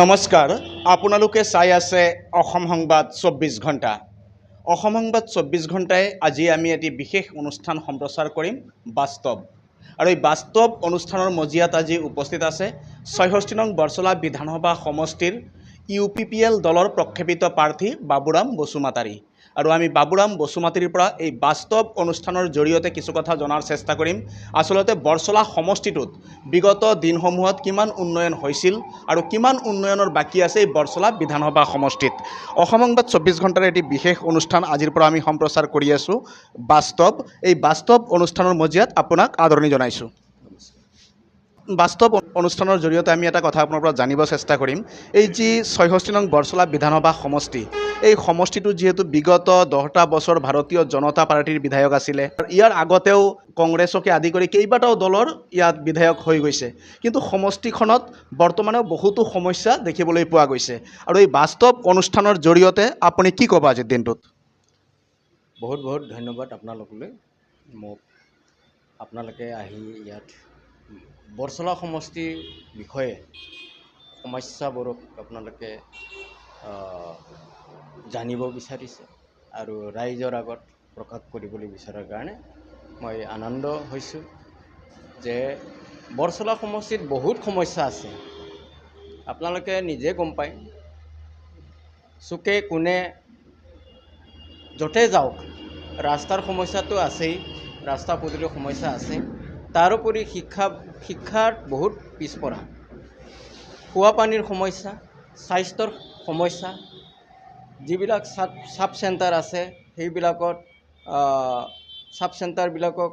নমস্কাৰ, আপোনালোকে চাই আছে অসম সংবাদ 24 ঘণ্টা। অসম সংবাদ 24 ঘণ্টাই আজি আমি এটি বিশেষ অনুষ্ঠান সম্প্ৰচাৰ কৰিম, বাস্তৱ। আৰু এই বাস্তৱ অনুষ্ঠানৰ মজিয়াত আজি উপস্থিত আছে ৬৬ নং বৰছলা বিধানসভা সমষ্টিৰ UPPL দলৰ প্ৰক্ষেপিত প্ৰাৰ্থী বাবুৰাম বসুমাতাৰী। আৰু আমি বাবুৰাম বসুমাতাৰীৰ পৰা এই বাস্তৱ অনুষ্ঠানৰ জৰিয়তে কিছু কথা জনাৰ চেষ্টা কৰিম। আসলতে বৰছলা সমষ্টিটোত বিগত দিনসমূহত কিমান উন্নয়ন হৈছিল আৰু কিমান উন্নয়নৰ বাকী আছে এই বৰছলা বিধানসভা সমষ্টিত। অসম সংবাদ 24 ঘণ্টাৰ এটি বিশেষ অনুষ্ঠান আজিৰ পৰা আমি সম্প্ৰচাৰ কৰি আছোঁ, বাস্তৱ। এই বাস্তৱ অনুষ্ঠানৰ মজিয়াত আপোনাক আদৰণি জনাইছোঁ। বাস্তৱ অনুষ্ঠানৰ জৰিয়তে আমি এটা কথা আপোনাৰ পৰা জানিব চেষ্টা কৰিম। এই যি ৬৬ নং বৰছলা বিধানসভা সমষ্টি, এই সমষ্টিটো যিহেতু বিগত 10টা বছৰ ভাৰতীয় জনতা পাৰ্টিৰ বিধায়ক আছিলে, ইয়াৰ আগতেও কংগ্ৰেছকে আদি কৰি কেইবাটাও দলৰ ইয়াত বিধায়ক হৈ গৈছে, কিন্তু সমষ্টিখনত বৰ্তমানেও বহুতো সমস্যা দেখিবলৈ পোৱা গৈছে। আৰু এই বাস্তৱ অনুষ্ঠানৰ জৰিয়তে আপুনি কি ক'ব আজিৰ দিনটোত? বহুত বহুত ধন্যবাদ আপোনালোকলৈ। মোক আপোনালোকে আহি ইয়াত বৰছলা সমষ্টিৰ বিষয়ে সমস্যাবোৰক আপোনালোকে জানিব বিচাৰিছে আৰু ৰাইজৰ আগত প্ৰকাশ কৰিবলৈ বিচৰাৰ কাৰণে মই আনন্দ হৈছোঁ যে বৰছলা সমষ্টিত বহুত সমস্যা আছে। আপোনালোকে নিজে গম পায়, চুকে কোণে য'তে যাওক ৰাস্তাৰ সমস্যাটো আছেই, ৰাস্তা পদূলিৰ সমস্যা আছে। তাৰোপৰি শিক্ষাত বহুত পিছপৰা, খোৱা পানীৰ সমস্যা, স্বাস্থ্যৰ সমস্যা। যিবিলাক চাব চেণ্টাৰ আছে সেইবিলাকত চাব চেণ্টাৰবিলাকক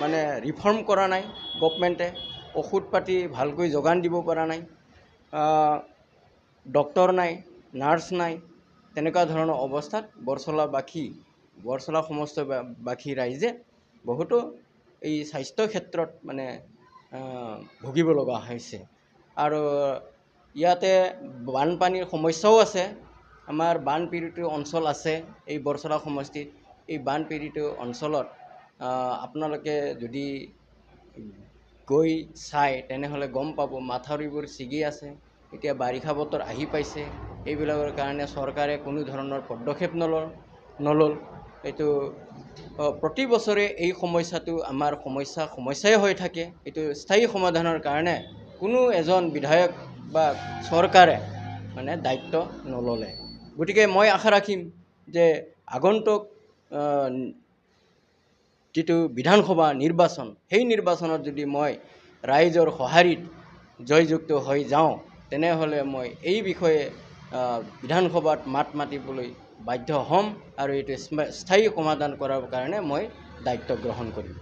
মানে ৰিফৰ্ম কৰা নাই গভমেণ্টে, ঔষধ পাতি ভালকৈ যোগান দিব পৰা নাই, ডক্তৰ নাই, নাৰ্ছ নাই। তেনেকুৱা ধৰণৰ অৱস্থাত বৰছলা সমষ্টিবাসী ৰাইজে বহুতো এই স্বাস্থ্য ক্ষেত্ৰত মানে ভুগিব লগা হৈছে। আৰু ইয়াতে বানপানীৰ সমস্যাও আছে। আমাৰ বানপীড়িত অঞ্চল আছে এই বৰছলা সমষ্টিত। এই বানপীড়িত অঞ্চলত আপোনালোকে যদি গৈ চাই তেনেহ'লে গম পাব, মাথাউৰিবোৰ ছিগি আছে। এতিয়া বাৰিষা বতৰ আহি পাইছে, এইবিলাকৰ কাৰণে চৰকাৰে কোনো ধৰণৰ পদক্ষেপ নল'ল। এইটো প্ৰতি বছৰে এই সমস্যাটো আমাৰ সমস্যাই হৈ থাকে। এইটো স্থায়ী সমাধানৰ কাৰণে কোনো এজন বিধায়ক বা চৰকাৰে মানে দায়িত্ব নল'লে। গতিকে মই আশা ৰাখিম যে আগন্তুক যিটো বিধানসভা নিৰ্বাচন, সেই নিৰ্বাচনত যদি মই ৰাইজৰ সঁহাৰিত জয়যুক্ত হৈ যাওঁ, তেনেহ'লে মই এই বিষয়ে বিধানসভাত মাত মাতিবলৈ বাধ্য হ'ম আৰু এইটো স্থায়ী সমাধান কৰাৰ কাৰণে মই দায়িত্ব গ্ৰহণ কৰিম।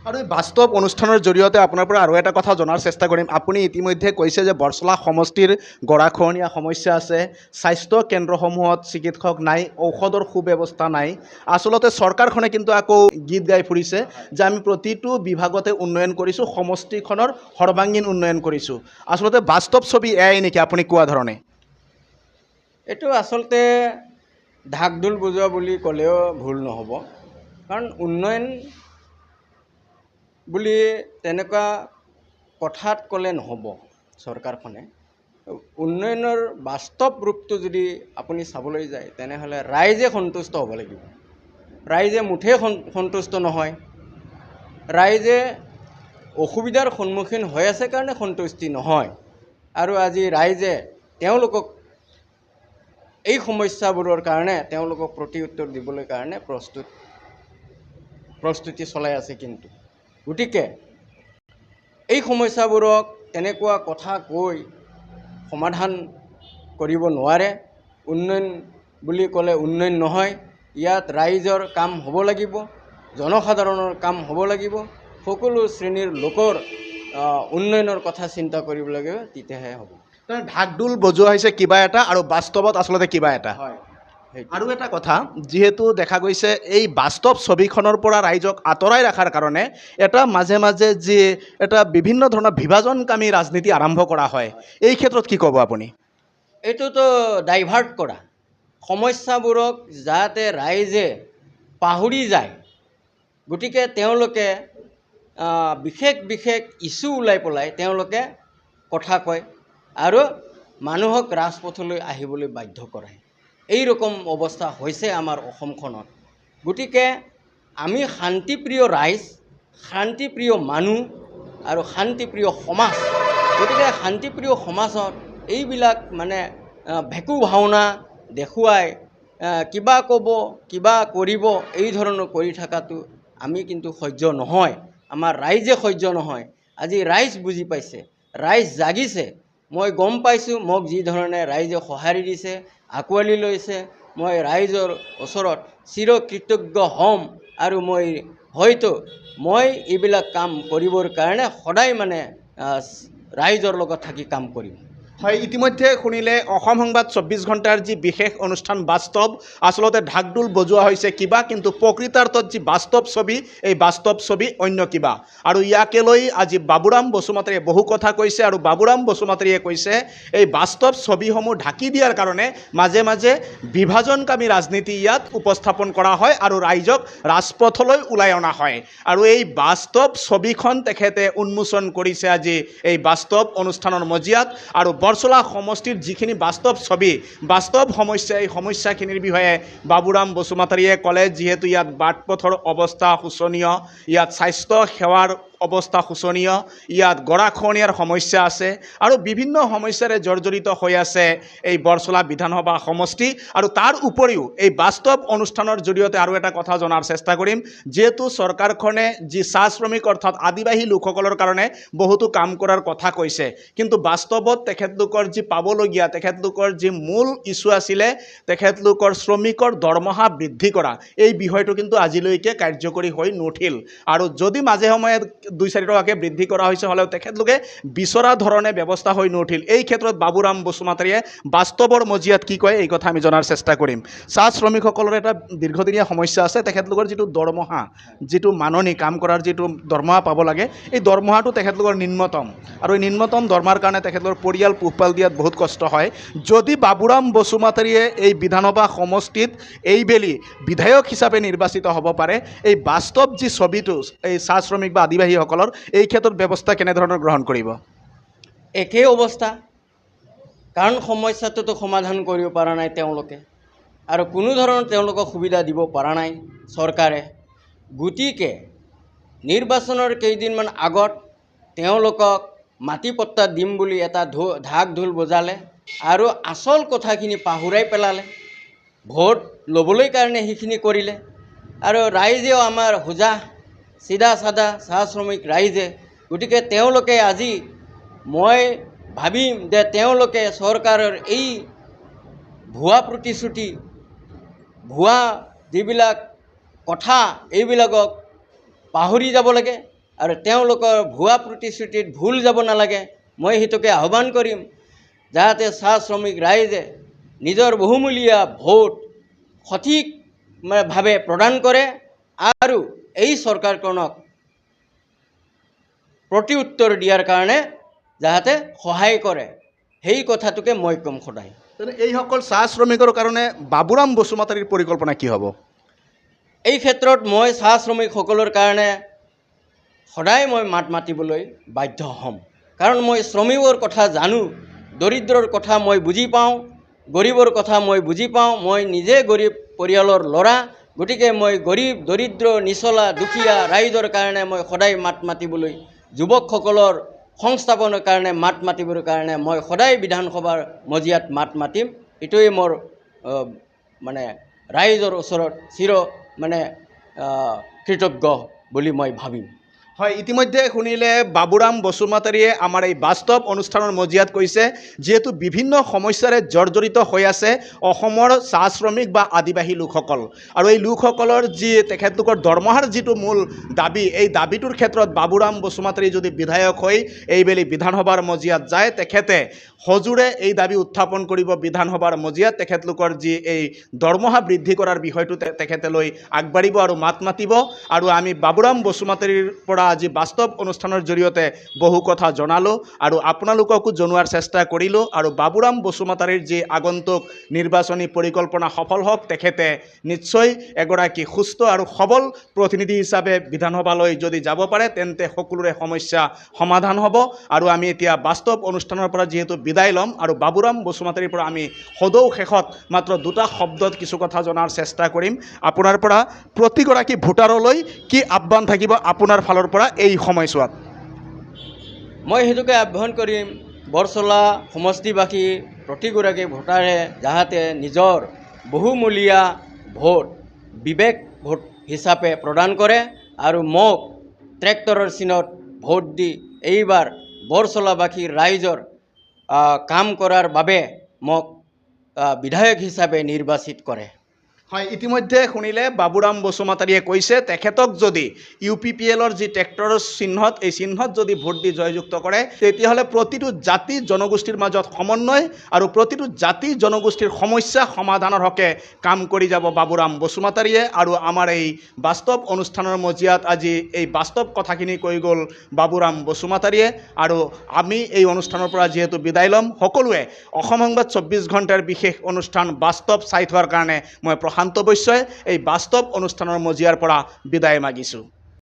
আৰু এই বাস্তৱ অনুষ্ঠানৰ জৰিয়তে আপোনাৰ পৰা আৰু এটা কথা জনাৰ চেষ্টা কৰিম। আপুনি ইতিমধ্যে কৈছে যে বৰছলা সমষ্টিৰ গৰাখহনীয়া সমস্যা আছে, স্বাস্থ্য কেন্দ্ৰসমূহত চিকিৎসক নাই, ঔষধৰ সুব্যৱস্থা নাই। আচলতে চৰকাৰখনে কিন্তু আকৌ গীত গাই ফুৰিছে যে আমি প্ৰতিটো বিভাগতে উন্নয়ন কৰিছোঁ, সমষ্টিখনৰ সৰ্বাংগীন উন্নয়ন কৰিছোঁ। আচলতে বাস্তৱ ছবি এয়াই নেকি আপুনি কোৱা ধৰণে? এইটো আচলতে ঢাক ঢোল বজোৱা বুলি ক'লেও ভুল নহ'ব, কাৰণ উন্নয়ন বুলি তেনেকুৱা কথাত ক'লে নহ'ব। চৰকাৰখনে উন্নয়নৰ বাস্তৱ ৰূপটো যদি আপুনি চাবলৈ যায়, তেনেহ'লে ৰাইজে সন্তুষ্ট হ'ব লাগিব। ৰাইজে মুঠেই সন্তুষ্ট নহয়, ৰাইজে অসুবিধাৰ সন্মুখীন হৈ আছে কাৰণে সন্তুষ্টি নহয়। আৰু আজি ৰাইজে তেওঁলোকক এই সমস্যাবোৰৰ কাৰণে তেওঁলোকক প্ৰতি উত্তৰ দিবলৈ কাৰণে প্ৰস্তুতি চলাই আছে। কিন্তু গতিকে এই সমস্যাবোৰক তেনেকুৱা কথা কৈ সমাধান কৰিব নোৱাৰে। উন্নয়ন বুলি ক'লে উন্নয়ন নহয়, ইয়াত ৰাইজৰ কাম হ'ব লাগিব, জনসাধাৰণৰ কাম হ'ব লাগিব, সকলো শ্ৰেণীৰ লোকৰ উন্নয়নৰ কথা চিন্তা কৰিব লাগিব, তেতিয়াহে হ'ব। ঢাক ঢোল বজোৱা হৈছে কিবা এটা আৰু বাস্তৱত আচলতে কিবা এটা। হয়। আৰু এটা কথা, যিহেতু দেখা গৈছে এই বাস্তৱ ছবিখনৰ পৰা ৰাইজক আঁতৰাই ৰখাৰ কাৰণে এটা মাজে মাজে যি এটা বিভিন্ন ধৰণৰ বিভাজনকামী ৰাজনীতি আৰম্ভ কৰা হয়, এই ক্ষেত্ৰত কি ক'ব আপুনি? এইটোতো ডাইভাৰ্ট কৰা, সমস্যাবোৰক যাতে ৰাইজে পাহৰি যায়, গতিকে তেওঁলোকে বিশেষ ইছ্যু ওলাই পেলাই তেওঁলোকে কথা কয় আৰু মানুহক ৰাজপথলৈ আহিবলৈ বাধ্য কৰায়। এই ৰকম অৱস্থা হৈছে আমাৰ অসমখনত। গতিকে আমি শান্তিপ্ৰিয় ৰাইজ, শান্তিপ্ৰিয় মানুহ আৰু শান্তিপ্ৰিয় সমাজ। গতিকে শান্তিপ্ৰিয় সমাজত এইবিলাক মানে ভেকু ভাওনা দেখুৱাই কিবা ক'ব, কিবা কৰিব, এই ধৰণৰ কৰি থকাটো আমি কিন্তু সহ্য নহয়, আমাৰ ৰাইজে সহ্য নহয়। আজি ৰাইজ বুজি পাইছে, ৰাইজ জাগিছে। মই গম পাইছোঁ, মোক যি ধৰণে ৰাইজে সঁহাৰি দিছে, আঁকোৱালি লৈছে, মই ৰাইজৰ ওচৰত চিৰকৃতজ্ঞ হ'ম। আৰু হয়তো মই এইবিলাক কাম কৰিবৰ কাৰণে সদায় মানে ৰাইজৰ লগত থাকি কাম কৰিম। হয়, ইতিমধ্যে শুনিলে অসম সংবাদ 24 ঘণ্টাৰ যি বিশেষ অনুষ্ঠান বাস্তৱ, আচলতে ঢাকঢোল বজোৱা হৈছে কিবা, কিন্তু প্ৰকৃতাৰ্থত যি বাস্তৱ ছবি, এই বাস্তৱ ছবি অন্য কিবা। আৰু ইয়াকে লৈ আজি বাবুৰাম বসুমতাৰীয়ে বহু কথা কৈছে, আৰু বাবুৰাম বসুমতাৰীয়ে কৈছে এই বাস্তৱ ছবিসমূহ ঢাকি দিয়াৰ কাৰণে মাজে মাজে বিভাজনকামী ৰাজনীতি ইয়াত উপস্থাপন কৰা হয় আৰু ৰাইজক ৰাজপথলৈ ওলাই অনা হয়। আৰু এই বাস্তৱ ছবিখন তেখেতে উন্মোচন কৰিছে আজি এই বাস্তৱ অনুষ্ঠানৰ মজিয়াত। আৰু বৰছলা সমষ্টিৰ যিখিনি বাস্তৱ ছবি, বাস্তৱ সমস্যা, এই সমস্যাখিনিৰ বিষয়ে বাবুৰাম বসুমতাৰীয়ে ক'লে। যিহেতু ইয়াত বাটপথৰ অৱস্থা শোচনীয়, ইয়াত স্বাস্থ্য সেৱাৰ অৱস্থা শোচনীয়, ইয়াত গৰাখহনীয়াৰ সমস্যা আছে আৰু বিভিন্ন সমস্যাৰে জৰ্জৰিত হৈ আছে এই বৰছলা বিধানসভা সমষ্টি। আৰু তাৰ উপৰিও এই বাস্তৱ অনুষ্ঠানৰ জৰিয়তে আৰু এটা কথা জনাৰ চেষ্টা কৰিম, যিহেতু চৰকাৰখনে যি চাহ শ্ৰমিক অৰ্থাৎ আদিবাসী লোকসকলৰ কাৰণে বহুতো কাম কৰাৰ কথা কৈছে, কিন্তু বাস্তৱত তেখেতলোকৰ যি পাবলগীয়া, তেখেতলোকৰ যি মূল ইছ্যু আছিলে তেখেতলোকৰ শ্ৰমিকৰ দৰমহা বৃদ্ধি কৰা, এই বিষয়টো কিন্তু আজিলৈকে কাৰ্যকৰী হৈ নুঠিল। আৰু যদি মাজে সময়ে 2-4 টকাকৈ বৃদ্ধি কৰা হৈছে হ'লেও তেখেতলোকে বিচৰা ধৰণে ব্যৱস্থা হৈ নুঠিল। এই ক্ষেত্ৰত বাবুৰাম বসুমতাৰীয়ে বাস্তৱৰ মজিয়াত কি কয় এই কথা আমি জনাৰ চেষ্টা কৰিম। চাহ শ্ৰমিকসকলৰ এটা দীৰ্ঘদিনীয়া সমস্যা আছে, তেখেতলোকৰ যিটো দৰমহা, যিটো মাননি কাম কৰাৰ যিটো দৰমহা পাব লাগে, এই দৰমহাটো তেখেতলোকৰ নিম্নতম, আৰু এই নিম্নতম দৰমহাৰ কাৰণে তেখেতলোকৰ পৰিয়াল পোহপাল দিয়াত বহুত কষ্ট হয়। যদি বাবুৰাম বসুমতাৰীয়ে এই বিধানসভা সমষ্টিত এইবেলি বিধায়ক হিচাপে নিৰ্বাচিত হ'ব পাৰে, এই বাস্তৱ যি ছবিটো এই চাহ শ্ৰমিক বা আদিবাসীসকলৰ, এই ক্ষেত্ৰত ব্যৱস্থা কেনেধৰণৰ গ্ৰহণ কৰিব? একেই অৱস্থা, কাৰণ সমস্যাটোতো সমাধান কৰিব পৰা নাই তেওঁলোকে, আৰু কোনো ধৰণৰ তেওঁলোকক সুবিধা দিব পৰা নাই চৰকাৰে। গতিকে নিৰ্বাচনৰ কেইদিনমান আগত তেওঁলোকক মাটি পট্টা দিম বুলি এটা ঢাক ঢোল বজালে আৰু আচল কথাখিনি পাহৰাই পেলালে। ভোট ল'বলৈ কাৰণে সেইখিনি কৰিলে, আৰু ৰাইজেও আমাৰ হোজা চিধা চাদা চাহ শ্ৰমিক ৰাইজে। গতিকে তেওঁলোকে আজি মই ভাবিম যে তেওঁলোকে চৰকাৰৰ এই ভুৱা প্ৰতিশ্ৰুতি, ভুৱা যিবিলাক কথা, এইবিলাকক পাহৰি যাব লাগে আৰু তেওঁলোকৰ ভুৱা প্ৰতিশ্ৰুতিত ভুল যাব নালাগে। মই সেইটোকে আহ্বান কৰিম যাতে চাহ শ্ৰমিক ৰাইজে নিজৰ বহুমূলীয়া ভোট সঠিকভাৱে প্ৰদান কৰে আৰু এই চৰকাৰখনক প্ৰত্যুত্তৰ দিয়াৰ কাৰণে যাতে সহায় কৰে, সেই কথাটোকে মই ক'ম সদায়। এইসকল চাহ শ্ৰমিকৰ কাৰণে বাবুৰাম বসুমতাৰীৰ পৰিকল্পনা কি হ'ব? এই ক্ষেত্ৰত মই চাহ শ্ৰমিকসকলৰ কাৰণে সদায় মই মাত মাতিবলৈ বাধ্য হ'ম, কাৰণ মই শ্ৰমিকৰ কথা জানো, দৰিদ্ৰৰ কথা মই বুজি পাওঁ, গৰীবৰ কথা মই বুজি পাওঁ। মই নিজে গৰীব পৰিয়ালৰ ল'ৰা, গতিকে মই গৰীব দৰিদ্ৰ নিচলা দুখীয়া ৰাইজৰ কাৰণে মই সদায় মাত মাতিবলৈ, যুৱকসকলৰ সংস্থাপনৰ কাৰণে মাত মাতিবৰ কাৰণে মই সদায় বিধানসভাৰ মজিয়াত মাত মাতিম। এইটোৱে মোৰ মানে ৰাইজৰ ওচৰত কৃতজ্ঞ বুলি মই ভাবিম। হয়, ইতিমধ্যে শুনিলে বাবুৰাম বসুমতাৰীয়ে আমাৰ এই বাস্তৱ অনুষ্ঠানৰ মজিয়াত কৈছে, যিহেতু বিভিন্ন সমস্যাৰে জৰ্জৰিত হৈ আছে অসমৰ চাহ শ্ৰমিক বা আদিবাসী লোকসকল, আৰু এই লোকসকলৰ যি তেখেতলোকৰ দৰমহাৰ যিটো মূল দাবী, এই দাবীটোৰ ক্ষেত্ৰত বাবুৰাম বসুমতাৰী যদি বিধায়ক হৈ এইবেলি বিধানসভাৰ মজিয়াত যায়, তেখেতে সজোৰে এই দাবী উত্থাপন কৰিব বিধানসভাৰ মজিয়াত। তেখেতলোকৰ যি এই দৰমহা বৃদ্ধি কৰাৰ বিষয়টো তেখেতে লৈ আগবাঢ়িব আৰু মাত মাতিব। আৰু আমি বাবুৰাম বসুমতাৰীৰ পৰা আজি বাস্তৱ অনুষ্ঠানৰ জৰিয়তে বহু কথা জনালোঁ আৰু আপোনালোককো জনোৱাৰ চেষ্টা কৰিলোঁ আৰু বাবুৰাম বসুমতাৰীৰ যি আগন্তুক নিৰ্বাচনী পৰিকল্পনা সফল হওক তেখেতে নিশ্চয় এগৰাকী সুস্থ আৰু সবল প্ৰতিনিধি হিচাপে বিধানসভালৈ যদি যাব পাৰে তেন্তে সকলোৰে সমস্যা সমাধান হ'ব আৰু আমি এতিয়া বাস্তৱ অনুষ্ঠানৰ পৰা যিহেতু বিদায় ল'ম আৰু বাবুৰাম বসুমতাৰীৰ পৰা আমি সদৌ শেষত মাত্ৰ দুটা শব্দত কিছু কথা জনাৰ চেষ্টা কৰিম আপোনাৰ পৰা প্ৰতিগৰাকী ভোটাৰলৈ কি আহ্বান থাকিব আপোনাৰ ফালৰ পৰা এই সময়ছোৱাত মই সেইটোকে আহ্বান কৰিম বৰচলা সমষ্টিবাসী প্ৰতিগৰাকী ভোটাৰে যাতে নিজৰ বহুমূলীয়া ভোট বিবেক ভোট হিচাপে প্ৰদান কৰে আৰু মোক ট্ৰেক্টৰৰ চিনত ভোট দি এইবাৰ বৰচলাবাসী ৰাইজৰ কাম কৰাৰ বাবে মোক বিধায়ক হিচাপে নিৰ্বাচিত কৰে হয় ইতিমধ্যে শুনিলে বাবুৰাম বসুমতাৰীয়ে কৈছে তেখেতক যদি UPPLৰ যি ট্ৰেক্টৰৰ চিহ্নত এই চিহ্নত যদি ভোট দি জয়যুক্ত কৰে তেতিয়াহ'লে প্ৰতিটো জাতি জনগোষ্ঠীৰ মাজত সমন্বয় আৰু প্ৰতিটো জাতি জনগোষ্ঠীৰ সমস্যা সমাধানৰ হকে কাম কৰি যাব বাবুৰাম বসুমতাৰীয়ে আৰু আমাৰ এই বাস্তৱ অনুষ্ঠানৰ মজিয়াত আজি এই বাস্তৱ কথাখিনি কৈ গ'ল বাবুৰাম বসুমতাৰীয়ে আৰু আমি এই অনুষ্ঠানৰ পৰা যিহেতু বিদায় ল'ম সকলোৱে অসম সংবাদ 24 ঘণ্টাৰ বিশেষ অনুষ্ঠান বাস্তৱ চাই থোৱাৰ কাৰণে মই প্ৰশান্ত বৈশ্যই এই বাস্তৱ অনুষ্ঠানৰ মজিয়াৰ পৰা বিদায় মাগিছোঁ।